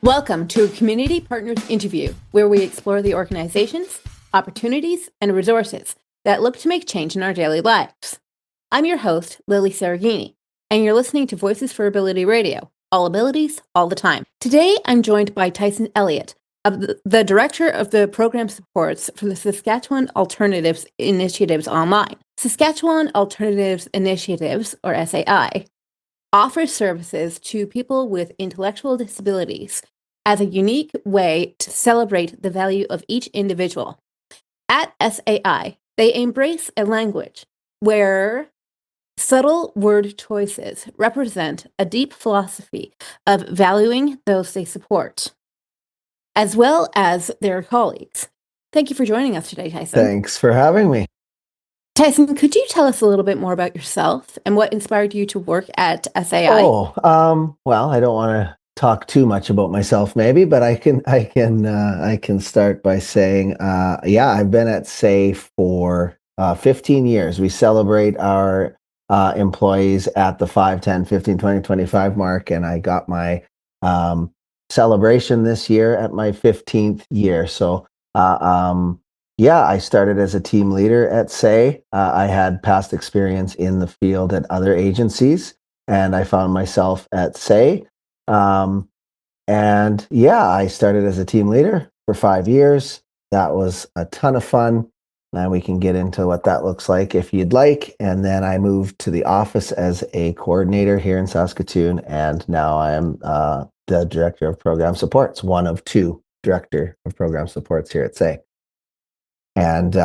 Welcome to a Community Partners interview, where we explore the organizations, opportunities, and resources that look to make change in our daily lives. I'm your host, Lilly Cereghini, and you're listening to Voices for Ability Radio, all abilities, all the time. Today, I'm joined by Tyson Elliot, the Director of the Program Supports for the Saskatchewan Alternatives Initiatives Online. Saskatchewan Alternatives Initiatives, or SAI, offers services to people with intellectual disabilities as a unique way to celebrate the value of each individual. At SAI, they embrace a language where subtle word choices represent a deep philosophy of valuing those they support, as well as their colleagues. Thank you for joining us today, Tyson. Thanks for having me. Tyson, could you tell us a little bit more about yourself and what inspired you to work at SAI? Well, I don't want to talk too much about myself, maybe, but I can start by saying, yeah, I've been at SAY for 15 years. We celebrate our employees at the 5, 10, 15, 20, 25 mark, and I got my celebration this year at my 15th year. So, yeah, I started as a team leader at SAY. I had past experience in the field at other agencies, and I found myself at SAY. And yeah, I started as a team leader for 5 years. That was a ton of fun. And we can get into what that looks like if you'd like. And then I moved to the office as a coordinator here in Saskatoon, and now I am the director of program supports, one of two director of program supports here at SAY. And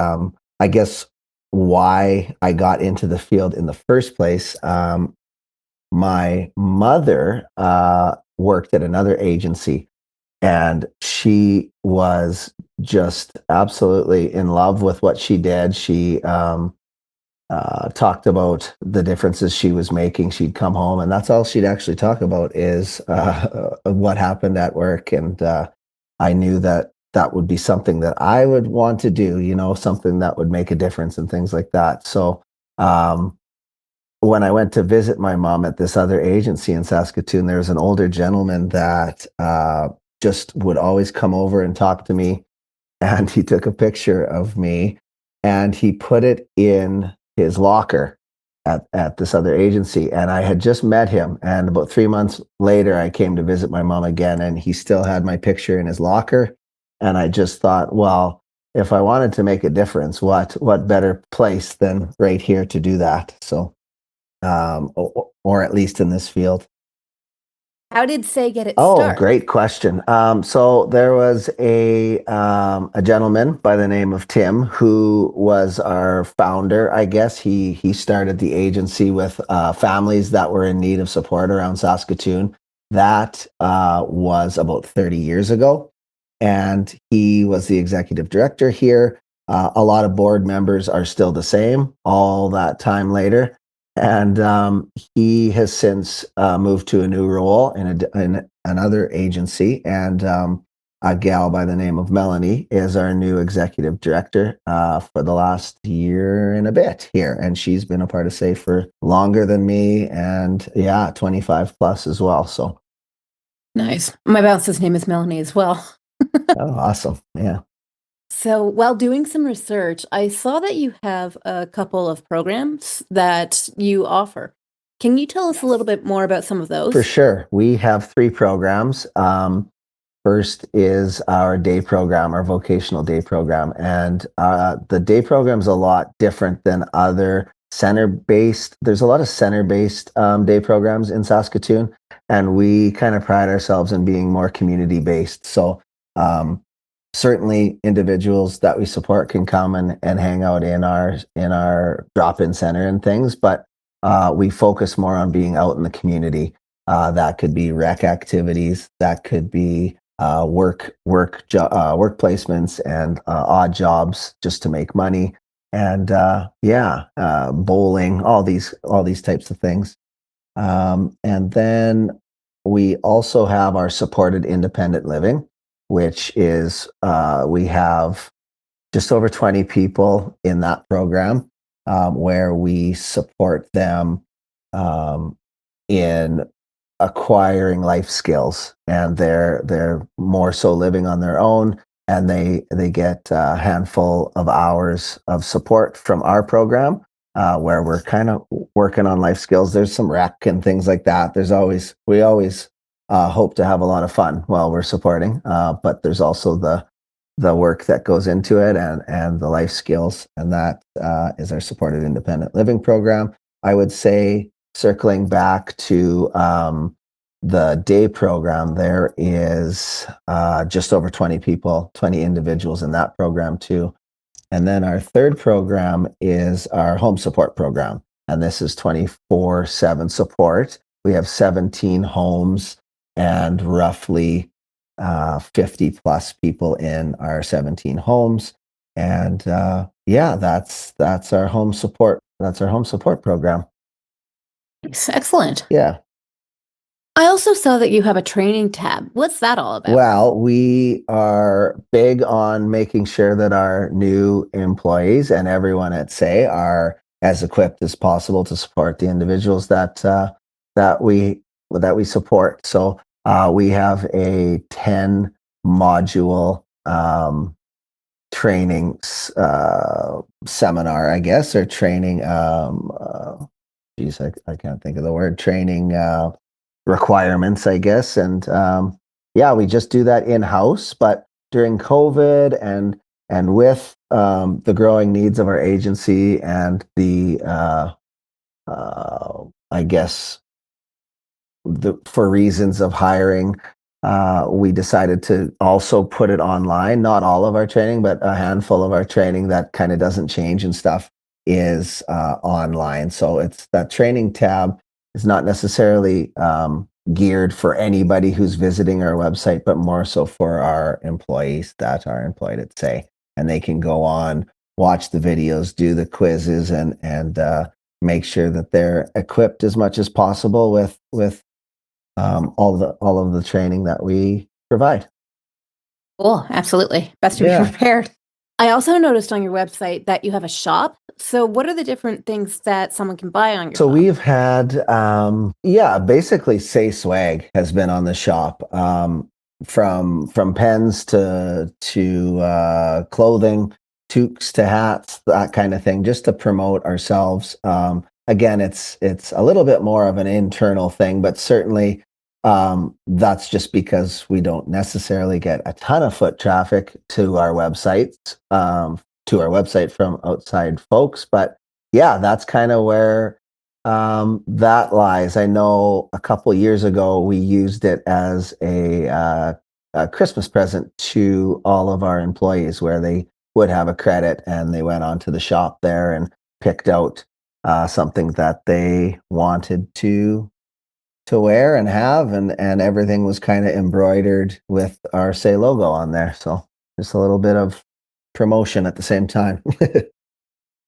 I guess why I got into the field in the first place, my mother worked at another agency, and she was just absolutely in love with what she did. She talked about the differences she was making. She'd come home, and that's all she'd actually talk about is what happened at work. And I knew that that would be something that I would want to do, something that would make a difference and things like that. So when I went to visit my mom at this other agency in Saskatoon, there was an older gentleman that just would always come over and talk to me. And he took a picture of me and he put it in his locker at this other agency. And I had just met him. And about 3 months later, I came to visit my mom again, and he still had my picture in his locker. And I just thought, well, if I wanted to make a difference, what better place than right here to do that? So, or at least in this field. How did SAY get its Oh, start? great question. So there was a gentleman by the name of Tim who was our founder. I guess he started the agency with families that were in need of support around Saskatoon. That was about 30 years ago, and he was the executive director here. A lot of board members are still the same all that time later. And he has since moved to a new role in another agency. And a gal by the name of Melanie is our new executive director for the last year and a bit here. And she's been a part of SAFE for longer than me, and yeah, 25 plus as well. So Nice. My boss's name is Melanie as well. oh, awesome. Yeah. So while doing some research, I saw that you have a couple of programs that you offer. Can you tell us a little bit more about some of For those? sure. We have 3 programs. First is our day program, our vocational day program. And the day program is a lot different than other center-based. There's a lot of center-based day programs in Saskatoon, and we kind of pride ourselves in being more community-based. So certainly individuals that we support can come and hang out in our drop-in center and things, but we focus more on being out in the community. That could be rec activities, that could be work placements and odd jobs just to make money, and bowling, all these types of things. And then we also have our supported independent living, which is we have just over 20 people in that program, where we support them in acquiring life skills, and they're more so living on their own, and they get a handful of hours of support from our program, where we're kind of working on life skills. There's some rec and things like that. We always hope to have a lot of fun while we're supporting, but there's also the work that goes into it, and the life skills, and that is our supported independent living program. I would say, circling back to the day program, there is just over 20 people, 20 individuals in that program too. And then our third program is our home support program. And this is 24/7 support. We have 17 homes and roughly 50 plus people in our 17 homes. And yeah, that's our home support. That's our home support program. Excellent. Yeah. I also saw that you have a training tab. What's that all about? Well, we are big on making sure that our new employees and everyone at Say are as equipped as possible to support the individuals that we support. So we have a 10 module training seminar, I guess, or training. Geez, I can't think of the word. Training requirements, I guess. And yeah, we just do that in house. But during COVID and with the growing needs of our agency and the I guess for reasons of hiring, we decided to also put it online. Not all of our training, but a handful of our training that kind of doesn't change and stuff is online. So it's that training tab is not necessarily geared for anybody who's visiting our website, but more so for our employees that are employed at Say, and they can go on, watch the videos, do the quizzes, and make sure that they're equipped as much as possible with all of the training that we provide. Cool. Absolutely. Best to be Yeah. prepared. I also noticed on your website that you have a shop. So, what are the different things that someone can buy on your So shop? we've had, yeah, basically Say Swag has been on the shop, from pens to clothing, toques to hats, that kind of thing, just to promote ourselves. Again, it's a little bit more of an internal thing, but certainly that's just because we don't necessarily get a ton of foot traffic to our website from outside folks, but yeah, that's kind of where that lies. I know a couple years ago we used it as a Christmas present to all of our employees, where they would have a credit and they went onto the shop there and picked out something that they wanted to wear and have, and everything was kind of embroidered with our Say logo on there. So just a little bit of promotion at the same time.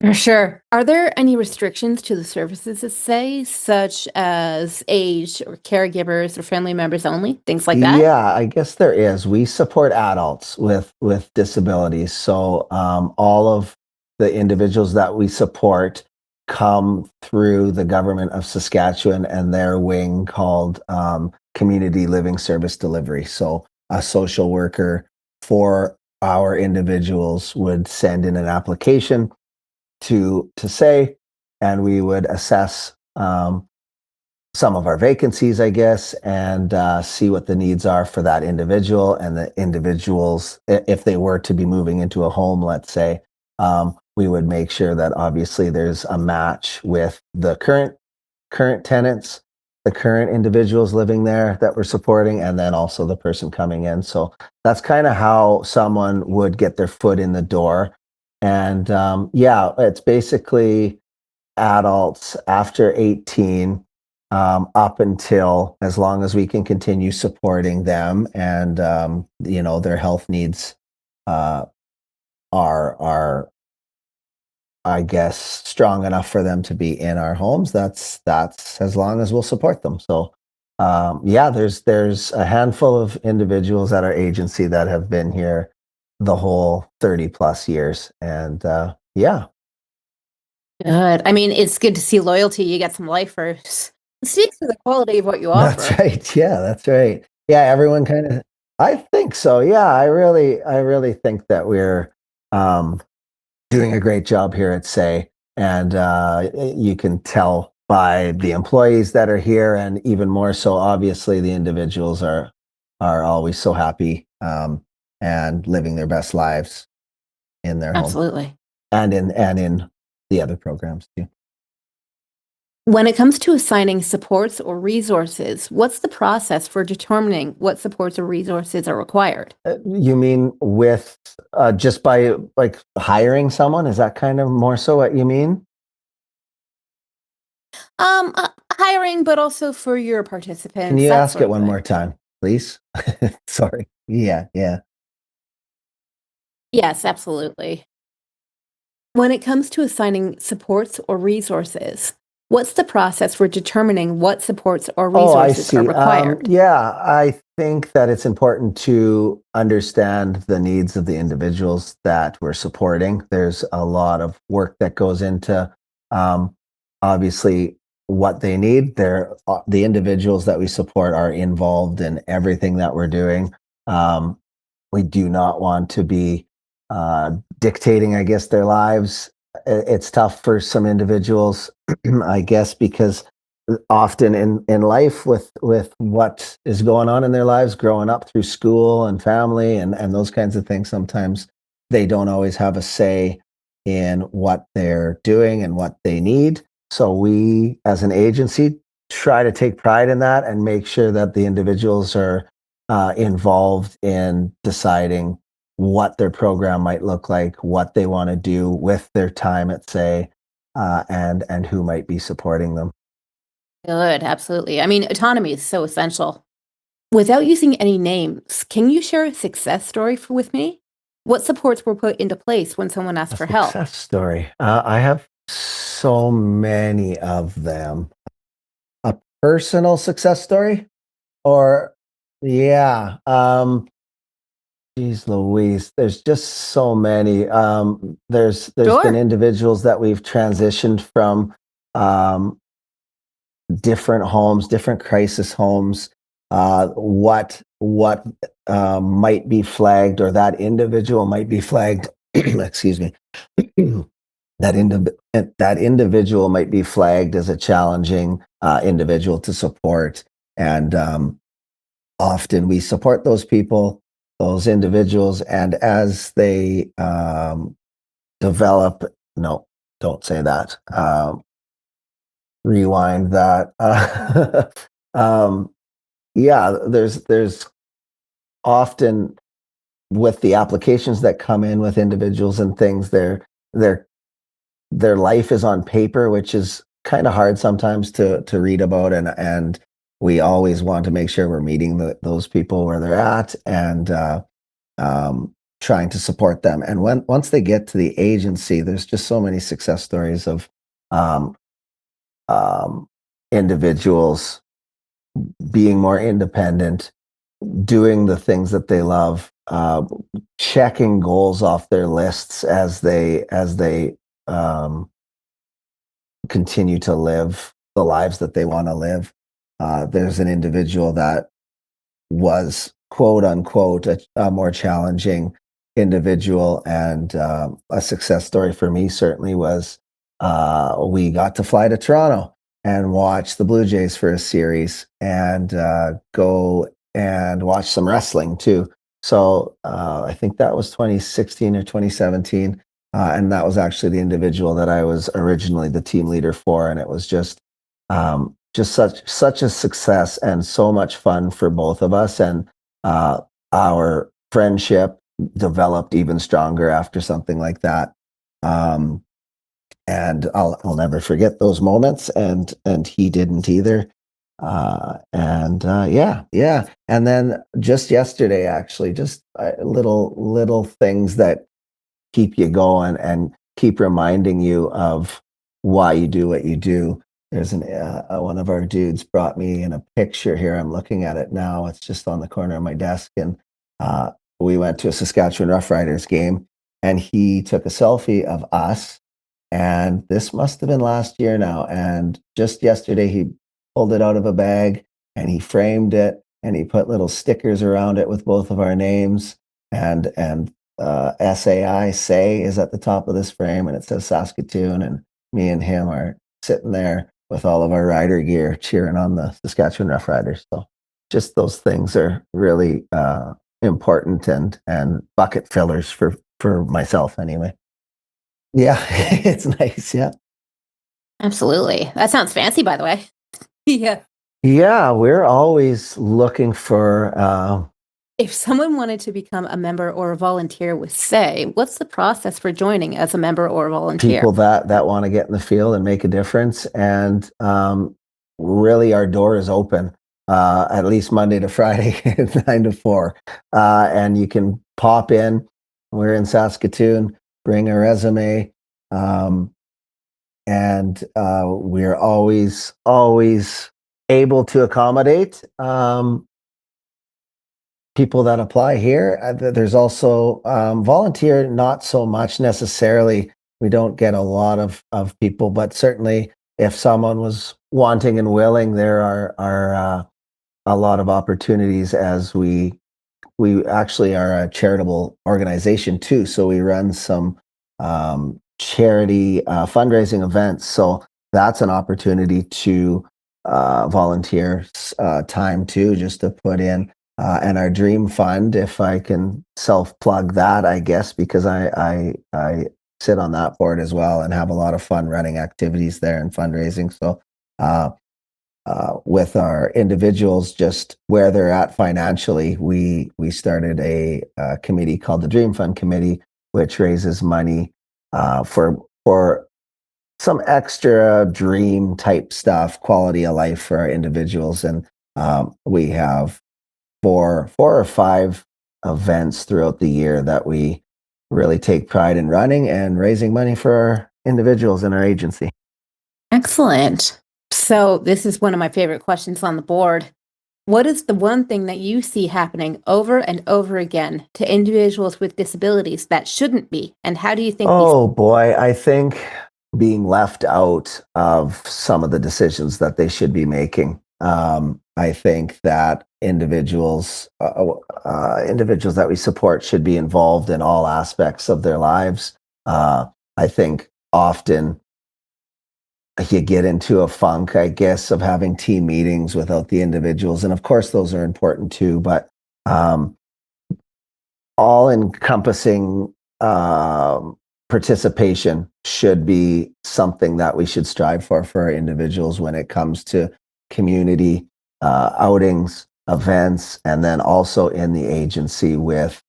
For sure. Are there any restrictions to the services that say, such as age or caregivers or family members only, things like that? Yeah, I guess there is. We support adults with disabilities, so all of the individuals that we support come through the government of Saskatchewan and their wing called Community Living Service Delivery. So a social worker for our individuals would send in an application to Say, and we would assess some of our vacancies, I guess, and see what the needs are for that individual, and the individuals, if they were to be moving into a home, let's say, we would make sure that obviously there's a match with the current tenants, the current individuals living there that we're supporting, and then also the person coming in. So that's kind of how someone would get their foot in the door. And yeah, it's basically adults after 18, up until as long as we can continue supporting them, and their health needs uh, are I guess strong enough for them to be in our homes. That's as long as we'll support them. So yeah, there's a handful of individuals at our agency that have been here the whole 30 plus years, and yeah. Good. I mean, it's good to see loyalty. You get some lifers. Speaks to the quality of what you That's offer. right. Yeah, that's right. Yeah, everyone kind of I think so. Yeah, I really think that we're um doing a great job here at Say, and you can tell by the employees that are here, and even more so, obviously, the individuals are always so happy and living their best lives in their home Absolutely. and in the other programs too. When it comes to assigning supports or resources, what's the process for determining what supports or resources are required? You mean with just by like hiring someone? Is that kind of more so what you mean? Hiring, but also for your Can participants, you that ask sort it of one thing. more time, please? Sorry. Yeah, yeah. Yes, absolutely. When it comes to assigning supports or resources, what's the process for determining what supports or Oh, I resources are see. required? Yeah, I think that it's important to understand the needs of the individuals that we're supporting. There's a lot of work that goes into um, obviously what they need. The individuals that we support are involved in everything that we're doing. Um, we do not want to be dictating, I guess, their lives. It's tough for some individuals, I guess, because often in life with what is going on in their lives growing up through school and family and those kinds of things, sometimes they don't always have a say in what they're doing and what they need. So we as an agency try to take pride in that and make sure that the individuals are involved in deciding what their program might look like, what they want to do with their time at Say, and who might be supporting them. Good, absolutely. I mean, autonomy is so essential. Without using any names, can you share a success story with me? What supports were put into place when someone asked A for help? success story. I have so many of them. A personal success story, or yeah, geez Louise, there's just so many. There's been Sure. individuals that we've transitioned from um, different homes, different crisis homes. What might be flagged, or that individual might be flagged. Excuse me. That individual might be flagged as a challenging individual to support, and often we support those people, those individuals, and as they develop, no, don't say that. Rewind that. Um, yeah, there's often with the applications that come in with individuals and things, their their life is on paper, which is kind of hard sometimes to read about, and we always want to make sure we're meeting those people where they're at and trying to support them. And once they get to the agency, there's just so many success stories of um, um, individuals being more independent, doing the things that they love, checking goals off their lists as they um, continue to live the lives that they want to live. There's an individual that was quote unquote a more challenging individual, and a success story for me certainly was we got to fly to Toronto and watch the Blue Jays for a series, and go and watch some wrestling too. So I think that was 2016 or 2017, and that was actually the individual that I was originally the team leader for, and it was just such a success and so much fun for both of us, and uh, our friendship developed even stronger after something like that. Um, and I'll never forget those moments, and he didn't either. And yeah, yeah. And then just yesterday, actually, just little things that keep you going and keep reminding you of why you do what you do. There's one of our dudes brought me in a picture here. I'm looking at it now. It's just on the corner of my desk, and uh, we went to a Saskatchewan Roughriders game, and he took a selfie of us. And this must have been last year now. And just yesterday, he pulled it out of a bag and he framed it and he put little stickers around it with both of our names and SAI say is at the top of this frame and it says Saskatoon and me and him are sitting there with all of our rider gear cheering on the Saskatchewan Rough Riders. So just those things are really important and bucket fillers for myself anyway. Yeah, it's nice. Yeah. Absolutely. That sounds fancy, by the way. Yeah. Yeah, we're always looking for If someone wanted to become a member or a volunteer with Say, what's the process for joining as a member or a volunteer? people that want to get in the field and make a difference. And really, our door is open at least Monday to Friday, 9 to 4. And you can pop in. We're in Saskatoon. Bring a resume, and we're always able to accommodate people that apply here. There's also volunteer, not so much necessarily. We don't get a lot of people, but certainly if someone was wanting and willing, there are a lot of opportunities as we actually are a charitable organization too. So we run some charity fundraising events. So that's an opportunity to volunteer time too, just to put in. And our dream fund, if I can self plug that, I guess, because I sit on that board as well and have a lot of fun running activities there and fundraising. So uh, with our individuals, just where they're at financially, we started a committee called the Dream Fund Committee, which raises money for some extra dream type stuff, quality of life for our individuals, and we have four or five events throughout the year that we really take pride in running and raising money for our individuals in our agency. Excellent. So, this is one of my favorite questions on the board. What is the one thing that you see happening over and over again to individuals with disabilities that shouldn't be? And how do you think these? Oh boy, I think being left out of some of the decisions that they should be making. I think that individuals that we support should be involved in all aspects of their lives. I think often you get into a funk, I guess, of having team meetings without the individuals, and of course those are important too. But um, all encompassing participation should be something that we should strive for our individuals when it comes to community outings, events, and then also in the agency with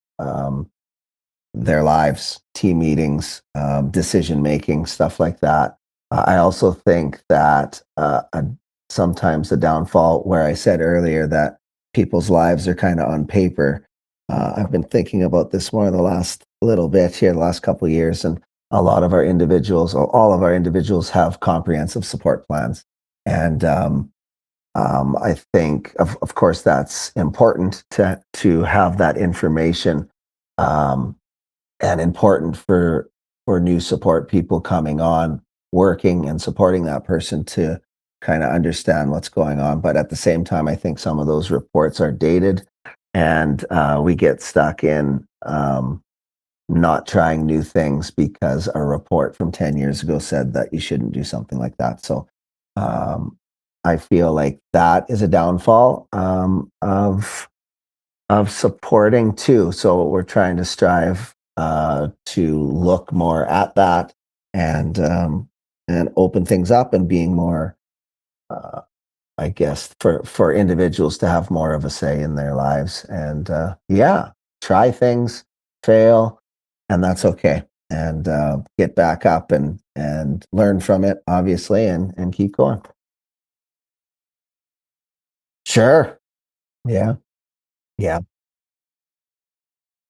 their lives, team meetings, decision making, stuff like that. I also think that sometimes the downfall, where I said earlier that people's lives are kind of on paper. I've been thinking about this more the last little bit here, the last couple of years, and a lot of our individuals, or all of our individuals, have comprehensive support plans, and I think, of course, that's important to have that information, um, and important for new support people coming on, working and supporting that person to kind of understand what's going on. But at the same time, I think some of those reports are dated, and we get stuck in not trying new things because a report from 10 years ago said that you shouldn't do something like that. So um, I feel like that is a downfall of supporting too. So we're trying to strive to look more at that and open things up and being more, uh, I guess, for individuals to have more of a say in their lives. And yeah, try things, fail, and that's okay. And get back up and learn from it, obviously, and keep going. Sure. Yeah. Yeah.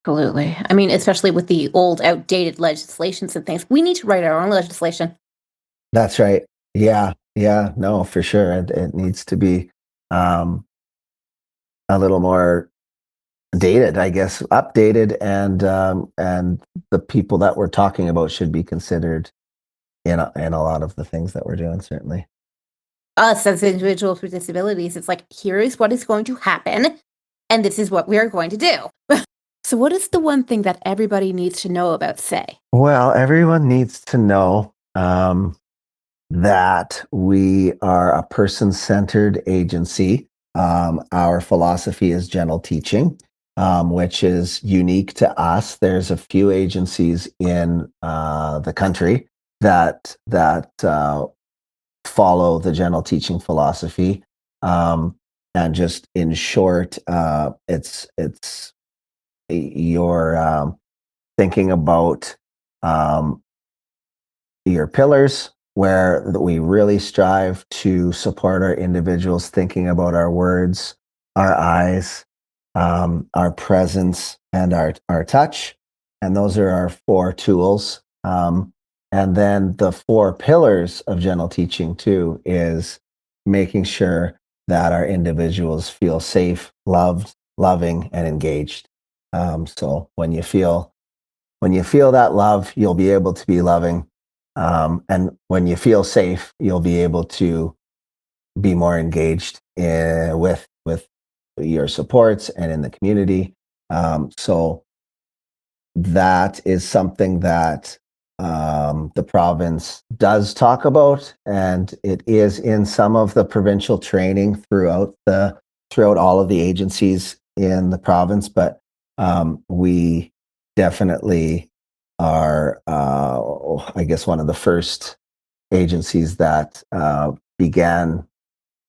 Absolutely. I mean, especially with the old, outdated legislations and things, we need to write our own legislation. That's right. Yeah. Yeah. No, for sure. It needs to be um, a little more dated, I guess, updated, and the people that we're talking about should be considered in a lot of the things that we're doing. Certainly. us as individuals with disabilities, it's like, here is what is going to happen, and this is what we are going to do. So, what is the one thing that everybody needs to know about Say? Well, everyone needs to know that we are a person centered agency. Our philosophy is gentle teaching, which is unique to us. There's a few agencies in the country that follow the gentle teaching philosophy. Um, and just in short, it's you're thinking about um, your pillars where we really strive to support our individuals thinking about our words, our eyes, our presence, and our touch. And those are our four tools. And then the four pillars of gentle teaching, too, is making sure that our individuals feel safe, loved, loving, and engaged. So when you feel that love, you'll be able to be loving. And when you feel safe, you'll be able to be more engaged with your supports and in the community. So that is something that the province does talk about, and it is in some of the provincial training throughout all of the agencies in the province. But we definitely are, I guess, one of the first agencies that began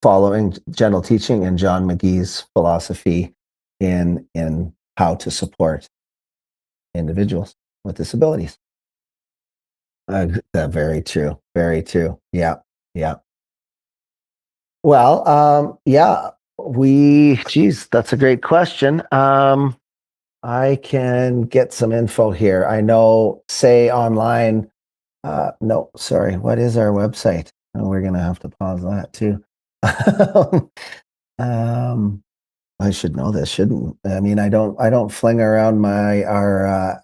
following gentle teaching and John McGee's philosophy in how to support individuals with disabilities. Very true. Very true. Yeah. Yeah. Well, yeah, geez, that's a great question. I can get some info here. I know, say online, no, sorry, what is our website? Oh, we're gonna have to pause that too. um, I should know this, shouldn't I? Mean, I don't fling around our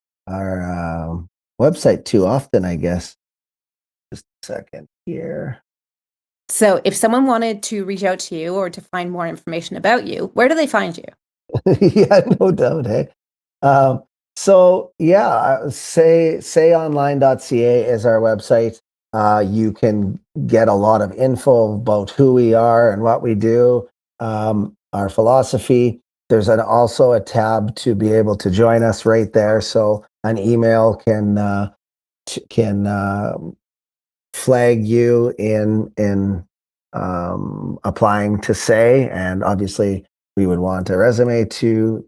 website too often, I guess. Just a second here. So, if someone wanted to reach out to you or to find more information about you, where do they find you? Yeah, no doubt. Hey, so yeah, sayonline.ca is our website. You can get a lot of info about who we are and what we do, our philosophy. There's also a tab to be able to join us right there. So an email can flag you in applying to say, and obviously we would want a resume to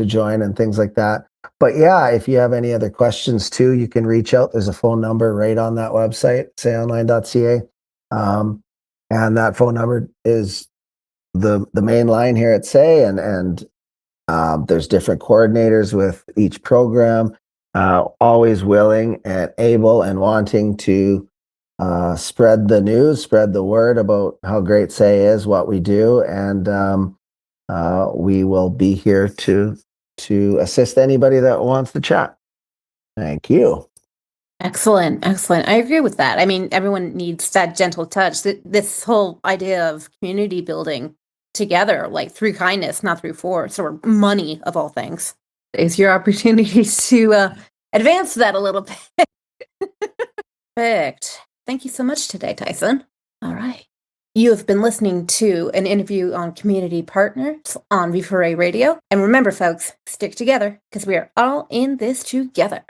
join and things like that. But yeah, if you have any other questions too, you can reach out. There's a phone number right on that website, sayonline.ca. And that phone number is the main line here at Say, and there's different coordinators with each program, always willing and able and wanting to spread the news, spread the word about how great Say is, what we do, and we will be here to assist anybody that wants to chat. Thank you. Excellent, excellent. I agree with that. I mean, everyone needs that gentle touch. This whole idea of community building together, like through kindness, not through force or money, of all things, is your opportunity to advance that a little bit. Perfect. Thank you so much today, Tyson. All right. You have been listening to an interview on community partners on V4A Radio. And remember, folks, stick together because we are all in this together.